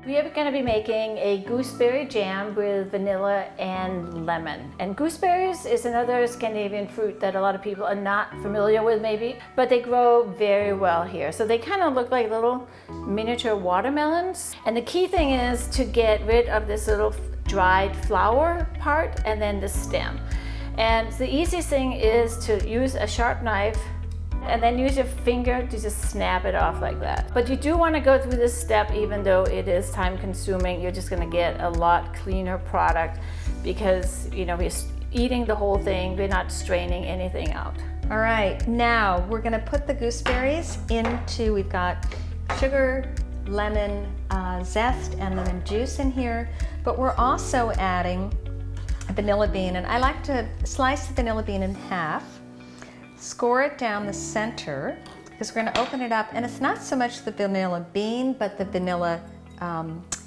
We are going to be making a gooseberry jam with vanilla and lemon. And gooseberries is another Scandinavian fruit that a lot of people are not familiar with maybe, but they grow very well here. So they kind of look like little miniature watermelons. And the key thing is to get rid of this little dried flower part and then the stem. And the easiest thing is to use a sharp knife and then use your finger to just snap it off like that. But you do want to go through this step even though it is time consuming. You're just going to get a lot cleaner product because, you know, we're eating the whole thing. We're not straining anything out. All right, now we're going to put the gooseberries into, we've got sugar, lemon zest, and lemon juice in here, but we're also adding a vanilla bean. And I like to slice the vanilla bean in half, score it down the center, because we're going to open it up, and it's not so much the vanilla bean, but the vanilla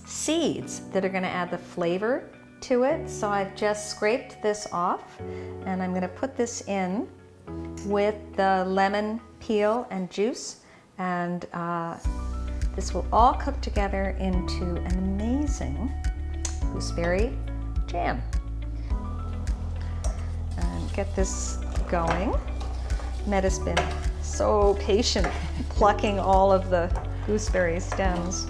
seeds that are going to add the flavor to it. So I've just scraped this off, and I'm going to put this in with the lemon peel and juice, and this will all cook together into an amazing gooseberry jam. And get this going. Mette's been so patient plucking all of the gooseberry stems.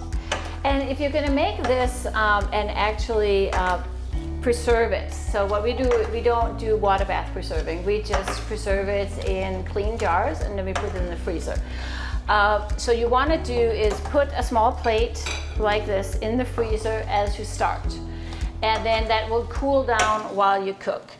And if you're going to make this and actually preserve it, so what we do, we don't do water bath preserving. We just preserve it in clean jars and then we put it in the freezer. So you want to do is put a small plate like this in the freezer as you start, and then that will cool down while you cook.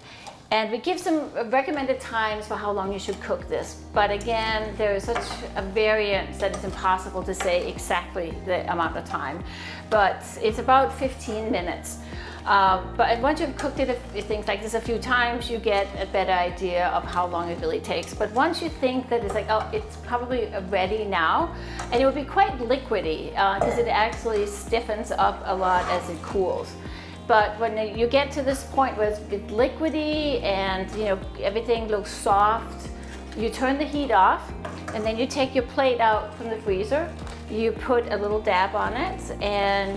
And we give some recommended times for how long you should cook this. But again, there is such a variance that it's impossible to say exactly the amount of time. But it's about 15 minutes. But once you've cooked it, things like this a few times, you get a better idea of how long it really takes. But once you think that it's like, oh, it's probably ready now, and it will be quite liquidy because it actually stiffens up a lot as it cools. But when you get to this point where it's liquidy and, you know, everything looks soft, you turn the heat off, and then you take your plate out from the freezer. You put a little dab on it, and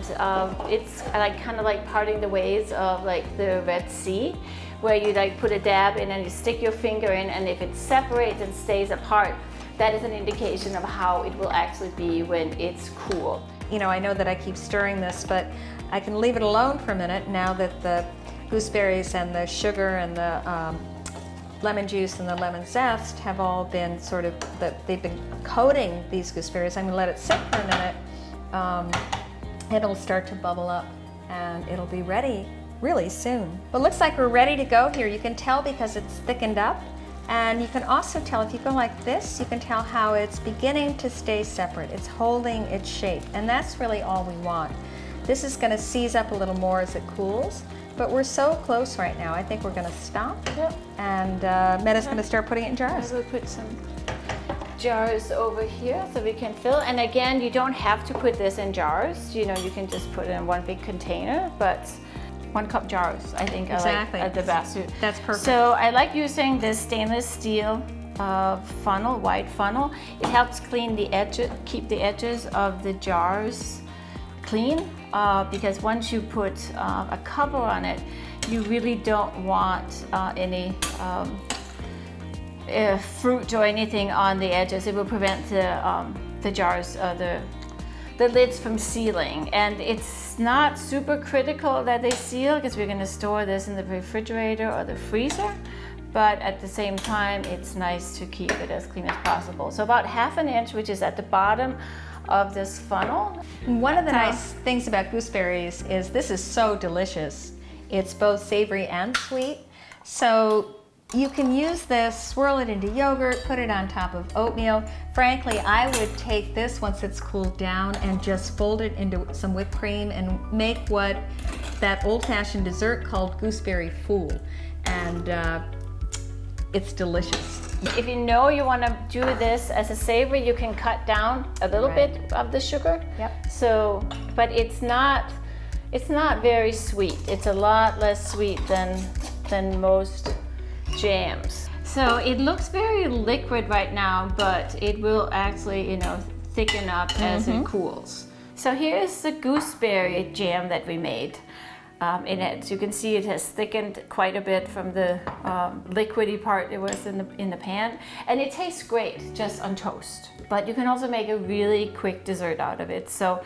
it's like kind of like parting the waves of like the Red Sea, where you like put a dab in and you stick your finger in, and if it separates and stays apart, that is an indication of how it will actually be when it's cool. You know, I know that I keep stirring this, but I can leave it alone for a minute now that the gooseberries and the sugar and the lemon juice and the lemon zest have all been sort of, they've been coating these gooseberries. I'm going to let it sit for a minute. It'll start to bubble up and it'll be ready really soon. But it looks like we're ready to go here. You can tell because it's thickened up. And you can also tell, if you go like this, you can tell how it's beginning to stay separate. It's holding its shape, and that's really all we want. This is going to seize up a little more as it cools, but we're so close right now. I think we're going to stop, and Mette's going to start putting it in jars. We'll put some jars over here so we can fill. And again, you don't have to put this in jars. You know, you can just put it in one big container, but 1 cup jars, I think, exactly. I like the best. That's perfect. So I like using this stainless steel funnel, wide funnel. It helps clean the edges, keep the edges of the jars clean, because once you put a cover on it, you really don't want any fruit or anything on the edges. It will prevent the jars, the lids from sealing. And it's not super critical that they seal because we're going to store this in the refrigerator or the freezer, but at the same time it's nice to keep it as clean as possible. So about 1/2 inch, which is at the bottom of this funnel. One of the nice things about gooseberries is this is so delicious. It's both savory and sweet. So you can use this, swirl it into yogurt, put it on top of oatmeal. Frankly, I would take this once it's cooled down and just fold it into some whipped cream and make what that old-fashioned dessert called gooseberry fool. And it's delicious. If you know you want to do this as a savory, you can cut down a little bit of the sugar. So, but it's not very sweet. It's a lot less sweet than most jams. So it looks very liquid right now, but it will actually, you know, thicken up as it cools. So here's the gooseberry jam that we made. In it, as you can see, it has thickened quite a bit from the liquidy part it was in the pan, and it tastes great just on toast. But you can also make a really quick dessert out of it. So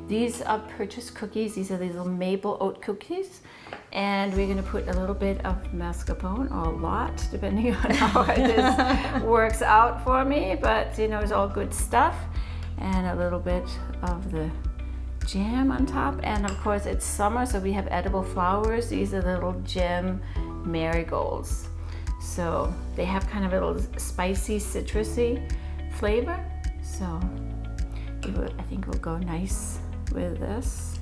these are purchased cookies. These are these little Maple-oat cookies, and we're going to put a little bit of mascarpone, or a lot, depending on how this works out for me. But you know, it's all good stuff, and a little bit of the jam on top. And of course, it's summer, so we have edible flowers. These are little gem marigolds, so they have kind of a little spicy, citrusy flavor, so I think will go nice with this.